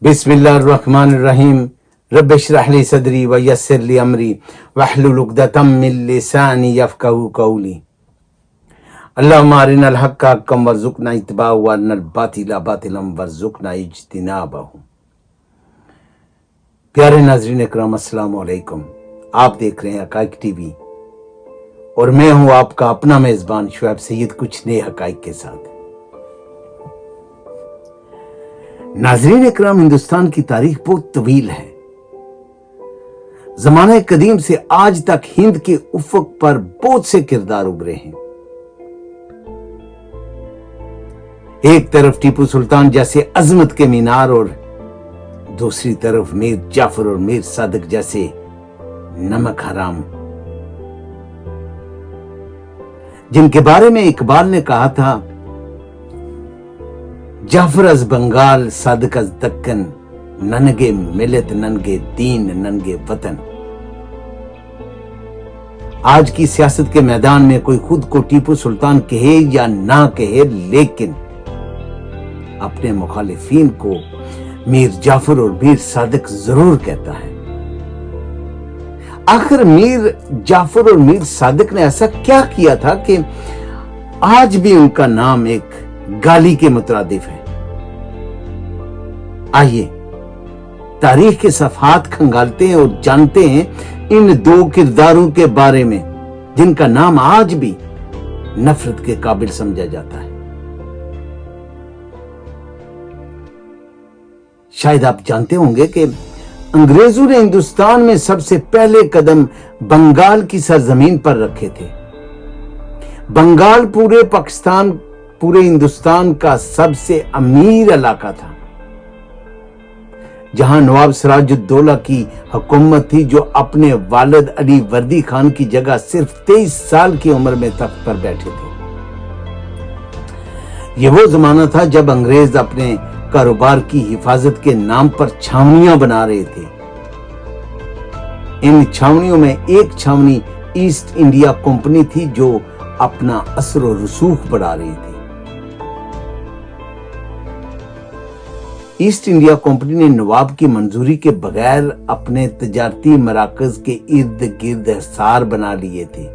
बिस्मिल्लाहिर्रहमानिर्रहीम रब्बि इश्रह ली सदरी व यस्सिर ली अमरी वहलुल उक़दतम मिन लिसानी यफ़क़हू क़ौली। अल्लाहुम्मा अरिनल हक़्क़ हक़्क़न वरज़ुक़ना इत्तिबाअहू व अरिनल बातिला बातिलन वरज़ुक़ना इज्तिनाबहू। प्यारे नाज़रीन इकराम, अस्सलामु अलैकुम। आप देख रहे हैं हक़ाइक़ टीवी और मैं हूं आपका अपना मेज़बान शुएब सईद, कुछ नए हक़ाइक़ के साथ। नाज़रीन इकराम, हिंदुस्तान की तारीख बहुत तवील है। ज़माने कदीम से आज तक हिंद के उफ़क़ पर बहुत से किरदार उभरे हैं। एक तरफ टीपू सुल्तान जैसे अजमत के मीनार और दूसरी तरफ मीर जाफर और मीर सादिक जैसे नमक हराम, जिनके बारे में इकबाल ने कहा था, जाफर अज बंगाल सादिक अज दक्कन, ननगे मिलत ननगे दीन ननगे वतन। आज की सियासत के मैदान में कोई खुद को टीपू सुल्तान कहे या ना कहे, लेकिन अपने मुखालिफिन को मीर जाफर और मीर सादिक जरूर कहता है। आखिर मीर जाफर और मीर सादिक ने ऐसा क्या किया था कि आज भी उनका नाम एक गाली के मुतरादिफ है। आइए तारीख के सफहात खंगालते हैं और जानते हैं इन दो किरदारों के बारे में जिनका नाम आज भी नफरत के काबिल समझा जाता है। शायद आप जानते होंगे कि अंग्रेजों ने हिंदुस्तान में सबसे पहले कदम बंगाल की सरजमीन पर रखे थे। बंगाल पूरे पाकिस्तान, पूरे हिंदुस्तान का सबसे अमीर इलाका था, जहां नवाब सिराजुद्दौला की हुकूमत थी, जो अपने वालिद अली वर्दी खान की जगह सिर्फ 23 साल की उम्र में तख्त पर बैठे थे। यह वो जमाना था जब अंग्रेज अपने कारोबार की हिफाजत के नाम पर छावनियां बना रहे थे। इन छावनियों में एक छावनी ईस्ट इंडिया कंपनी थी, जो अपना असर और रसूख बढ़ा रही थी। ईस्ट इंडिया कंपनी ने नवाब की मंजूरी के बगैर अपने तजारती मराकज के इर्द गिर्द हिसार बना लिए थे।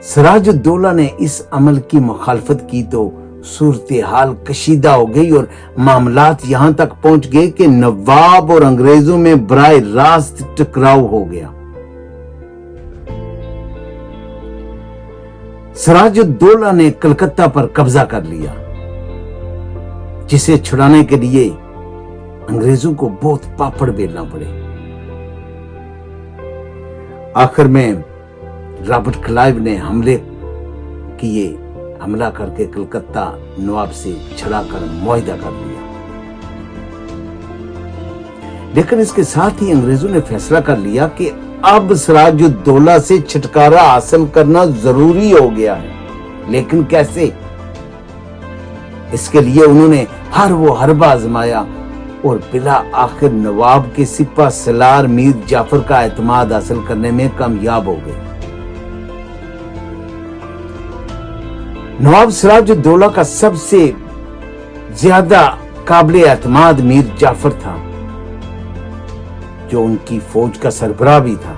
सिराजुद्दौला ने इस अमल की मुखालफत की तो सूरत हाल कशीदा हो गई और मामलात यहां तक पहुंच गए कि नवाब और अंग्रेजों में बराह रास्त टकराव हो गया। सिराजुद्दौला ने कलकत्ता पर कब्जा कर लिया, जिसे छुड़ाने के लिए अंग्रेजों को बहुत पापड़ बेलना पड़े। आखिर में रॉबर्ट क्लाइव ने हमला करके कलकत्ता नवाब से छड़ाकर मुआहिदा कर लिया। लेकिन इसके साथ ही अंग्रेजों ने फैसला कर लिया कि अब सिराजुद्दौला से छुटकारा हासिल करना जरूरी हो गया है। लेकिन कैसे? इसके लिए उन्होंने हर वो हरबा आजमाया और बिला आखिर नवाब के सिपा सलार मीर जाफर का एतमाद हासिल करने में कामयाब हो गए। नवाब सिराजुद्दौला का सबसे ज्यादा काबिल एतमाद मीर जाफर था, जो उनकी फौज का सरबराह भी था।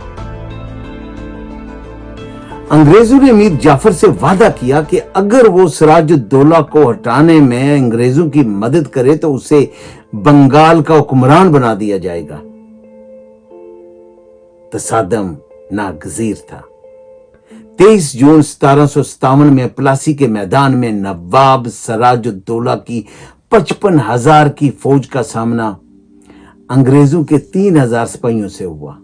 अंग्रेजों ने मीर जाफर से वादा किया कि अगर वो सिराजुद्दौला को हटाने में अंग्रेजों की मदद करे तो उसे बंगाल का हुक्मरान बना दिया जाएगा। तसादम नागजीर था। 23 जून 1757 में प्लासी के मैदान में नवाब सिराजुद्दौला की 55,000 की फौज का सामना अंग्रेजों के 3,000 सिपाहियों से हुआ।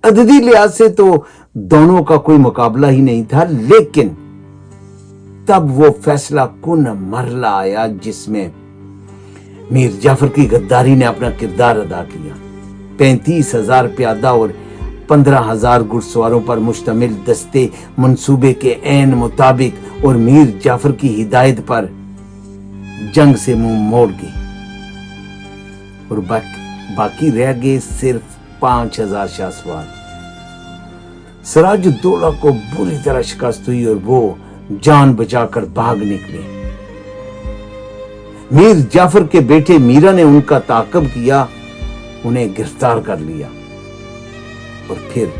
अददी लिहाज से तो दोनों का कोई मुकाबला ही नहीं था, लेकिन तब वो फैसला कुन मरला आया जिसमें मीर जाफर की गद्दारी ने अपना किरदार अदा किया। 35,000 प्यादा और 15,000 घुड़सवारों पर मुश्तमिल दस्ते मंसूबे के ऐन मुताबिक और मीर जाफर की हिदायत पर जंग से मुंह मोड़ गए और बाकी रह गए सिर्फ 5,000 शाहसवार। सिराजुद्दौला को बुरी तरह शिकस्त हुई और वो जान बचाकर भाग निकले। मीर जाफर के बेटे मीरा ने उनका ताक़ब किया, उन्हें गिरफ्तार कर लिया और फिर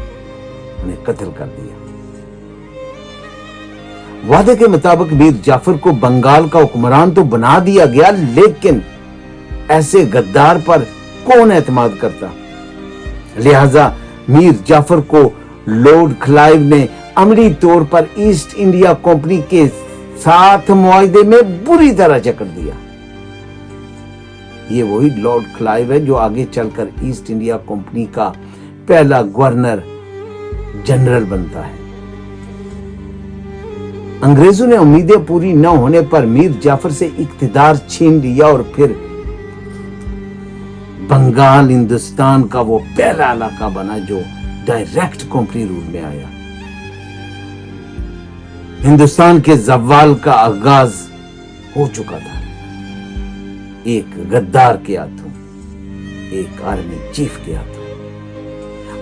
उन्हें कत्ल कर दिया। वादे के मुताबिक मीर जाफर को बंगाल का हुक्मरान तो बना दिया गया, लेकिन ऐसे गद्दार पर कौन एतमाद करता। लिहाजा मीर जाफर को लॉर्ड क्लाइव ने अमली तौर पर ईस्ट इंडिया कंपनी के साथ मुआहदे में बुरी तरह जकड़ दिया। ये वही लॉर्ड क्लाइव है जो आगे चलकर ईस्ट इंडिया कंपनी का पहला गवर्नर जनरल बनता है। अंग्रेजों ने उम्मीदें पूरी न होने पर मीर जाफर से इख्तियार छीन लिया और फिर बंगाल हिंदुस्तान का वो पहला इलाका बना जो डायरेक्ट कंपनी रूल में आया। हिंदुस्तान के जवाल का आगाज हो चुका था, एक गद्दार के हाथों, एक आर्मी चीफ के हाथों।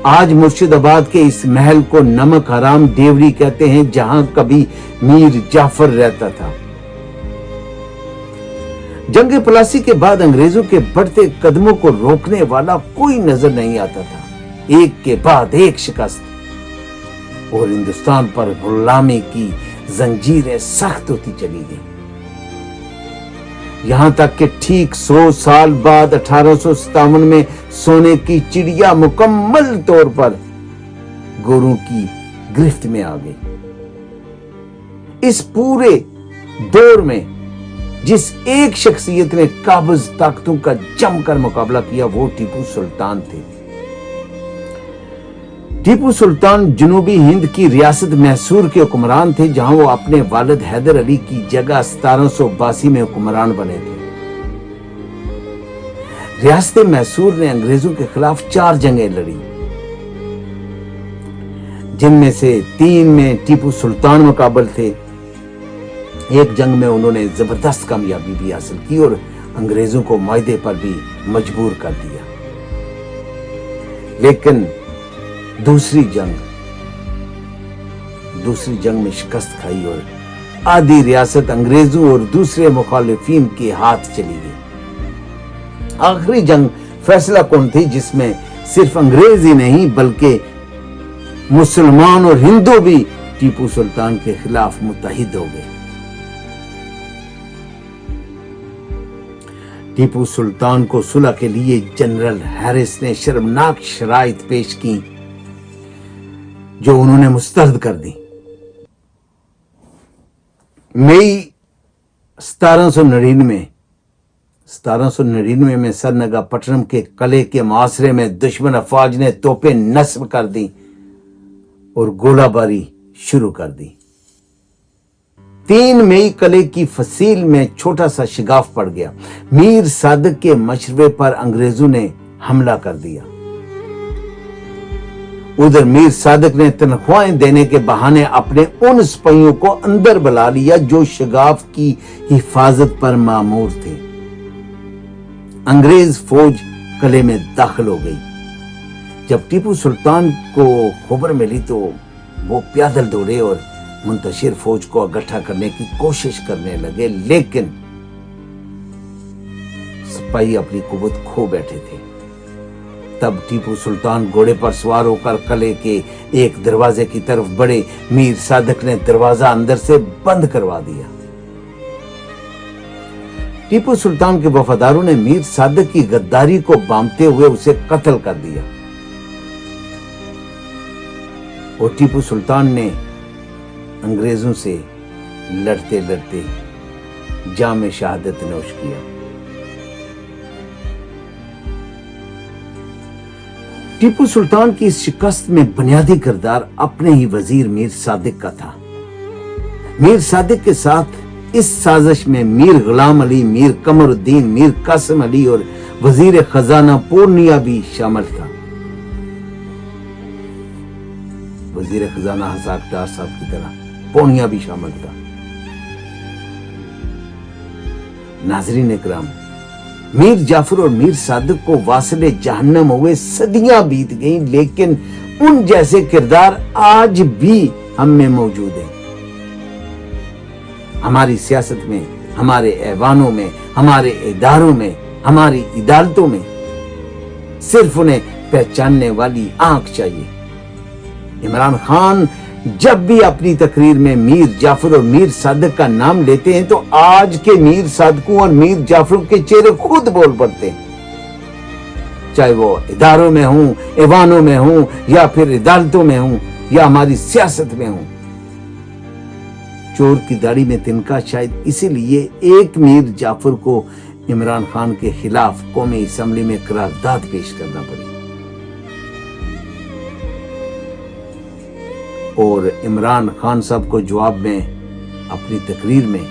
आज मुर्शिदाबाद के इस महल को नमक हराम देवरी कहते हैं, जहां कभी मीर जाफर रहता था। जंग प्लासी के बाद अंग्रेजों के बढ़ते कदमों को रोकने वाला कोई नजर नहीं आता था। एक के बाद एक शिकस्त और हिंदुस्तान पर गुलामी की जंजीरें सख्त होती चली गई। यहां तक कि ठीक 100 साल बाद 1857 में सोने की चिड़िया मुकम्मल तौर पर गोरों की गिरफ्त में आ गई। इस पूरे दौर में जिस एक शख्सियत ने काबिज ताकतों का जमकर मुकाबला किया वो टीपू सुल्तान थे। टीपू सुल्तान जनूबी हिंद की रियासत मैसूर के हुक्मरान थे, जहां वो अपने वालिद हैदर अली की जगह 1782 में हुक्मरान बने थे। रियासत मैसूर ने अंग्रेजों के खिलाफ 4 जंगें लड़ी, जिनमें से 3 में टीपू सुल्तान मुकाबल थे। एक जंग में उन्होंने जबरदस्त कामयाबी भी हासिल की और अंग्रेजों को मुआहदे पर भी मजबूर कर दिया। लेकिन दूसरी जंग में शिकस्त खाई और आधी रियासत अंग्रेजों और दूसरे मुखालिफिन के हाथ चली गई। आखिरी जंग फैसला कौन थी, जिसमें सिर्फ अंग्रेज ही नहीं बल्कि मुसलमान और हिंदू भी टीपू सुल्तान के खिलाफ मुत्तहिद हो गए। टीपू सुल्तान को सुलह के लिए जनरल हैरिस ने शर्मनाक शराइत पेश की, जो उन्होंने मुस्तरद कर दी। मई 1799 में सरनगा पट्टनम के कले के मुआसरे में दुश्मन अफवाज ने तोपें नस्ब कर दी और गोलाबारी शुरू कर दी। 3 मई कले की फसील में छोटा सा शिगाफ पड़ गया। मीर सादक के मशवरे पर अंग्रेजों ने हमला कर दिया। उधर मीर सादक ने तनख्वाहें देने के बहाने अपने उन सिपाहियों को अंदर बुला लिया जो शिगाफ की हिफाजत पर मामूर थे। अंग्रेज फौज कले में दाखिल हो गई। जब टीपू सुल्तान को खबर मिली तो वो पैदल दौड़े और मुंतशिर फौज को इकट्ठा करने की कोशिश करने लगे, लेकिन सिपाही अपनी कुव्वत खो बैठे थे। तब टीपू सुल्तान घोड़े पर सवार होकर किले के एक दरवाजे की तरफ बढ़े। मीर सादक ने दरवाजा अंदर से बंद करवा दिया। टीपू सुल्तान के वफादारों ने मीर सादक की गद्दारी को बांधते हुए उसे कत्ल कर दिया और टीपू सुल्तान ने अंग्रेजों से लड़ते लड़ते जाम शहादत नोश किया। टीपू सुल्तान की इस शिकस्त में बुनियादी किरदार अपने ही वजीर मीर सादिक का था। मीर सादिक के साथ इस साजिश में मीर गुलाम अली, मीर कमरुद्दीन, मीर कासिम अली और वजीर खजाना पूर्णिया भी शामिल था। वजीर खजाना हसाकदार साहब की तरह पूर्णिया भी शामिल था। नाजरीन इकराम, मीर जाफर और मीर सादिक को वासिले जहन्नम हुए सदियां बीत गईं, लेकिन उन जैसे किरदार आज भी हम में मौजूद हैं। हमारी सियासत में ہمارے ایوانوں میں، ہمارے اداروں میں، ہماری عدالتوں میں صرف انہیں پہچاننے والی آنکھ چاہیے۔ عمران خان جب بھی اپنی تقریر میں میر جعفر اور میر صادق کا نام لیتے ہیں تو آج کے میر صادقوں اور میر جعفروں کے چہرے خود بول پڑتے ہیں، چاہے وہ اداروں میں ہوں، ایوانوں میں ہوں، یا پھر عدالتوں میں ہوں، یا ہماری سیاست میں ہوں۔ چور کی داڑھی میں تنکا شاید اسی لیے ایک میر جعفر کو عمران خان کے خلاف قومی اسمبلی میں قرارداد پیش کرنا پڑی، اور عمران خان صاحب کو جواب میں اپنی تقریر میں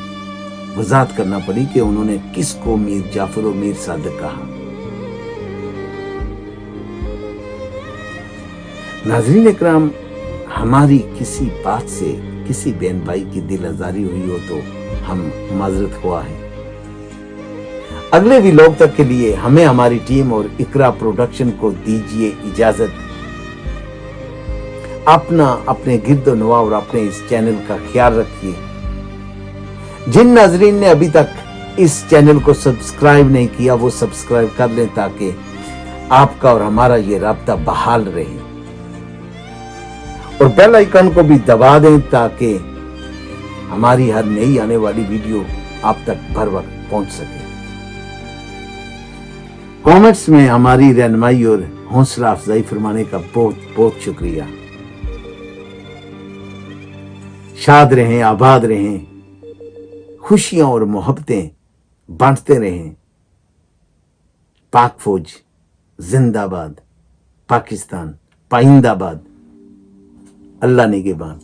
وضاحت کرنا پڑی کہ انہوں نے کس کو میر جعفر اور میر صادق کہا۔ ناظرین اکرام، ہماری کسی بات سے کسی بہن بھائی کی دل آزاری ہوئی ہو تو ہم معذرت خواہ ہیں۔ اگلے ویلاگ تک کے لیے ہمیں، ہماری ٹیم اور اقرا پروڈکشن کو دیجیے اجازت۔ اپنے گرد و نواح اور اپنے اس چینل کا خیال رکھیے۔ جن ناظرین نے ابھی تک اس چینل کو سبسکرائب نہیں کیا وہ سبسکرائب کر لیں تاکہ آپ کا اور ہمارا یہ رابطہ بحال رہے، اور بیل آئیکن کو بھی دبا دیں تاکہ ہماری ہر نئی آنے والی ویڈیو آپ تک بر وقت پہنچ سکے۔ کامنٹس میں ہماری رہنمائی اور حوصلہ افزائی فرمانے کا بہت بہت شکریہ۔ شاد رہیں، آباد رہیں، خوشیاں اور محبتیں بانٹتے رہیں۔ پاک فوج زندہ باد، پاکستان پائندہ باد۔ اللہ نگہبان۔